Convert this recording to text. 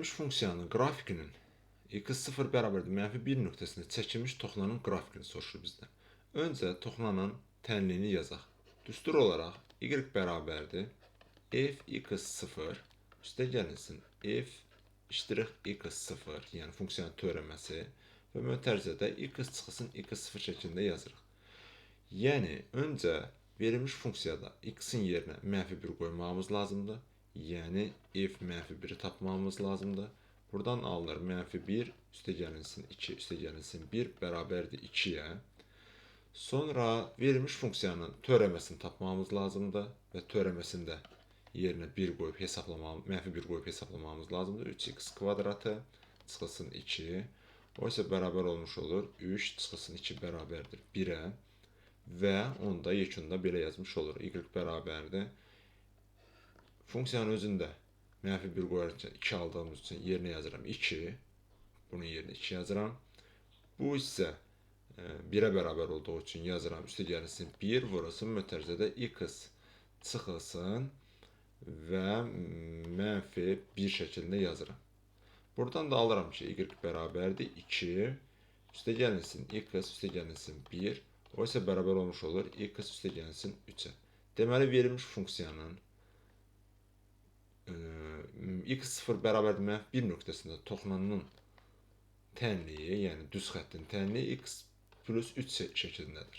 Funksiyanın qrafikinin x0 bərabərdir -1 nöqtəsində çəkilmiş toxunanın qrafikini soruşur bizdən. Öncə toxunanın tənliyini yazaq. Düstur olaraq y bərabərdir f(x0) üstə gəlinsin f(x0), yəni funksiyanın törəməsi və mötərizədə x çıxılsın x0 şəklində yazırıq. Yəni, öncə verilmiş funksiyada x-in yerinə -1 qoymamız lazımdır. Yəni, f-1'i tapmamız lazımdır. Buradan alınır -1 üstə gəlinsin 2 üstə gəlinsin 1 bərabərdir 2-yə. Sonra verilmiş funksiyanın törəməsini tapmamız lazımdır və törəməsində yerinə -1 qoyub hesablamamız lazımdır. 3x kvadratı çıxılsın 2. O isə bərabər olmuş olur 3 çıxılsın 2 bərabərdir 1-ə və onu da yekunda belə yazmış olur. Y bərabərdir. Funksiyanın özündə -1 qoyarkən 2 aldığımız üçün yerinə yazıram 2. Bunun yerinə 2 yazıram. Bu isə 1-ə bərabər olduğu üçün yazıram. Üstə gəlinsin 1 vurulsun mötərizədə x çıxılsın və -1 şəklində yazıram. Buradan da alıram ki, y bərabərdir 2. Üstə gəlinsin x üstə gəlinsin 1. O isə bərabər olmuş olur x üstə gəlinsin 3-ə. Deməli, verilmiş funksiyanın x0 bərabərdir -1 nöqtəsində toxunanın tənliyi, yəni düz xəttin tənliyi x + 3 şəklindədir.